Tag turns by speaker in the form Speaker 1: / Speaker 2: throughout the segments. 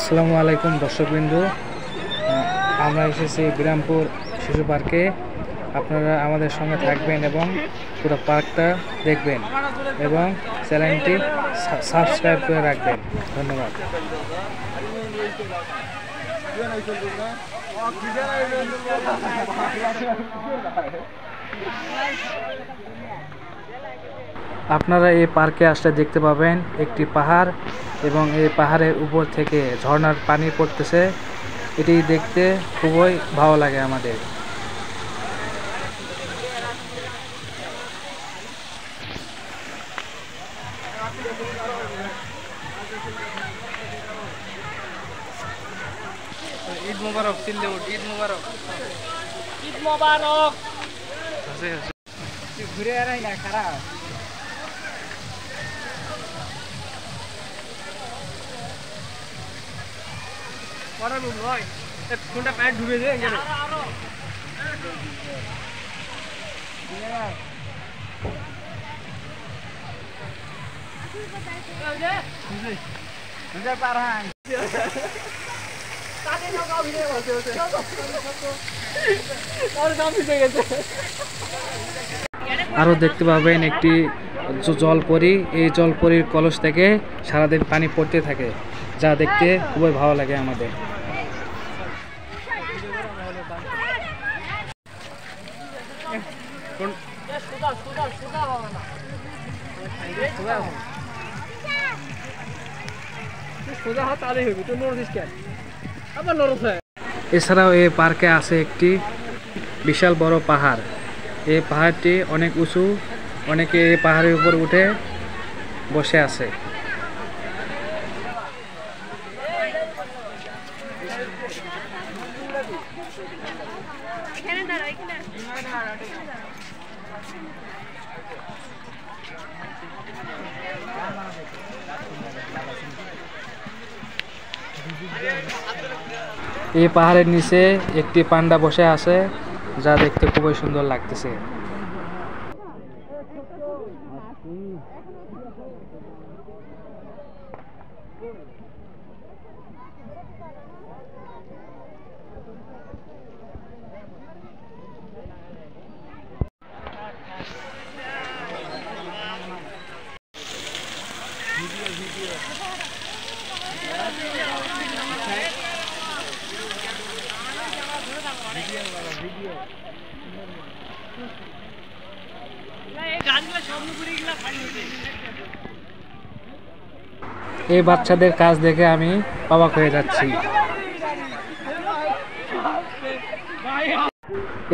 Speaker 1: আসসালামু আলাইকুম দর্শকবৃন্দু, আমরা এসেছি বিরামপুর শিশু পার্কে। আপনারা আমাদের সঙ্গে থাকবেন এবং পুরো পার্কটা দেখবেন এবং চ্যানেলটি সাবস্ক্রাইব করে রাখবেন। ধন্যবাদ। আপনারা এই পার্কে আসলে দেখতে পাবেন একটি পাহাড় এবং এই পাহাড়ের উপর থেকে ঝর্ণার পানি পড়তেছে। এটি দেখতে খুবই ভালো লাগে আমাদের। ঈদ মোবারক, ঈদ মোবারক, ঈদ মোবারক। ঘুরে আরাই না খারাপ। কোনটা প্যান্ট ঢুকে যায় আরো দেখতে পাবেন একটি জলপরি। এই জলপরির কলস থেকে সারাদিন পানি পড়তে থাকে, যা দেখতে খুবই ভালো লাগে আমাদের। এছাড়াও এই পার্কে আছে একটি বিশাল বড় পাহাড়। এই পাহাড়টি অনেক উঁচু, অনেকে এই পাহাড়ের উপর উঠে বসে আছে। এই পাহাড়ের নিচে একটি পান্ডা বসে আছে, যা দেখতে খুবই সুন্দর লাগতেছে। এই বাচ্চাদের কাজ দেখে আমি অবাক হয়ে যাচ্ছি।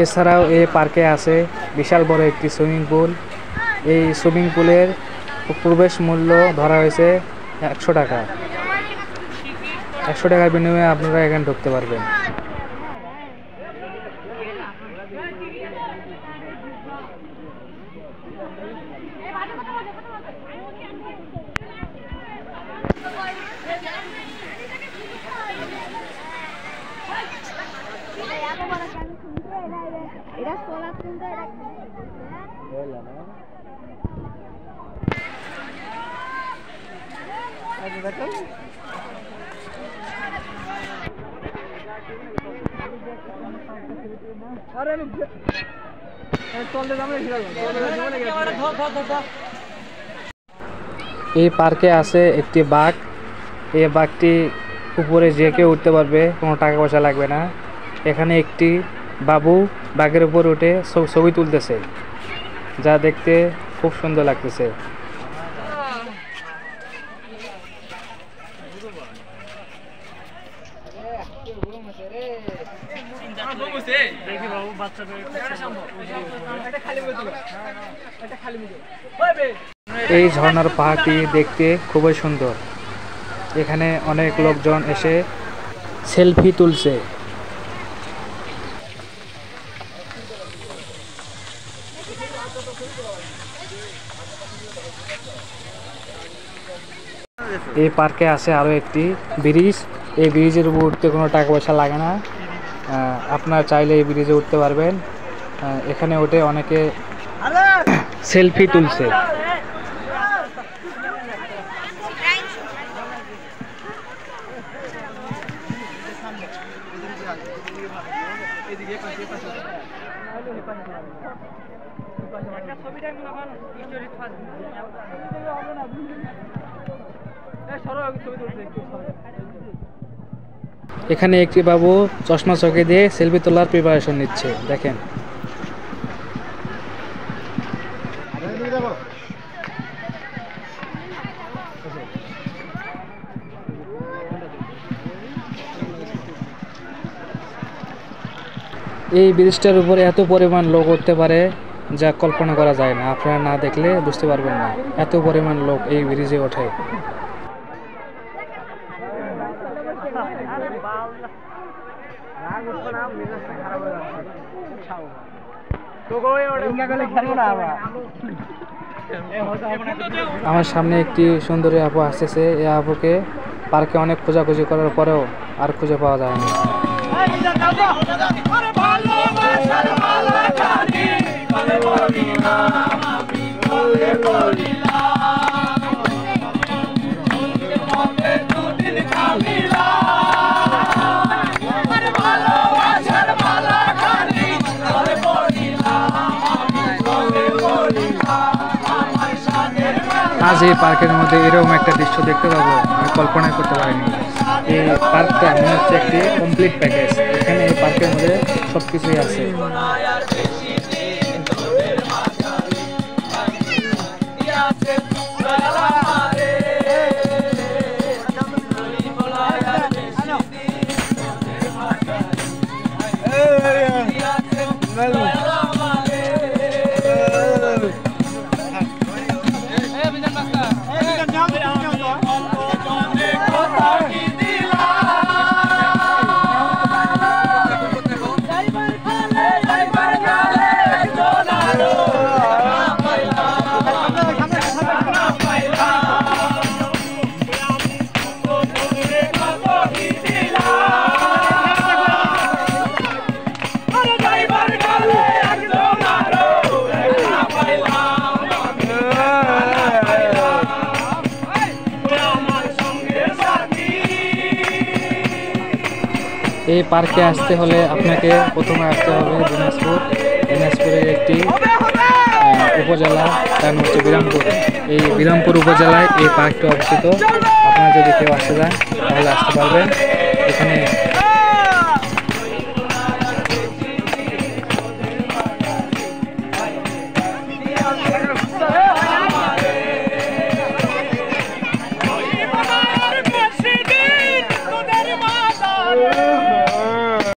Speaker 1: এছাড়াও এই পার্কে আছে বিশাল বড় একটি সুইমিং পুল। এই সুইমিং পুলের প্রবেশ মূল্য ধরা হয়েছে 100 টাকা। 100 টাকার বিনিময়ে আপনারা এখানে ঢুকতে পারবেন। এই পার্কে আছে একটি বাঘ। এই বাঘটি উপরে যে কেউ উঠতে পারবে, কোনো টাকা পয়সা লাগবে না। এখানে একটি বাবু বাঘের উপর উঠে ছবি তুলতেছে, যা দেখতে খুব সুন্দর লাগতেছে। এই ঝর্ণার পাহাড়টি দেখতে খুবই সুন্দর। এখানে অনেক লোকজন এসে সেলফি তুলছে। এই পার্কে আছে আরো একটি ব্রিজ। এই ব্রিজের উপর উঠতে কোনো টাকা পয়সা লাগে না। আপনারা চাইলে এই ব্রিজে উঠতে পারবেন। এখানে উঠে অনেকে সেলফি তুলছে। এখানে একটি বাবু চশমা চোখে দিয়ে সেলফি তোলার প্রিপারেশন নিচ্ছে, দেখেন। এই ব্রিজটার উপরে এত পরিমাণ লোক উঠতে পারে যা কল্পনা করা যায় না, আপনারা না দেখলে বুঝতে পারবেন না এত পরিমাণ লোক এই ব্রিজে ওঠে। আমার সামনে একটি সুন্দরী আপু আসতেছে, এই আপুকে পার্কে অনেক খোঁজাখুঁজি করার পরেও আর খুঁজে পাওয়া যায়নি। আজ এই পার্কের মধ্যে এরকম একটা দৃশ্য দেখতে পাবো আমি কল্পনাই করতে পারিনি। এই পার্কটা মনে হচ্ছে একটি কমপ্লিট প্যাকেজ, এখানে এই পার্কের মধ্যে সব কিছুই আছে। এই পার্কে আসতে হলে আপনাকে প্রথমে আসতে হবে দিনাজপুর। দিনাজপুরের একটি উপজেলা, তার নাম হচ্ছে বিরামপুর। এই বিরামপুর উপজেলায় এই পার্কটি অবস্থিত। আপনারা যদি কেউ আসতে চান তাহলে আসতে পারবেন। এখানে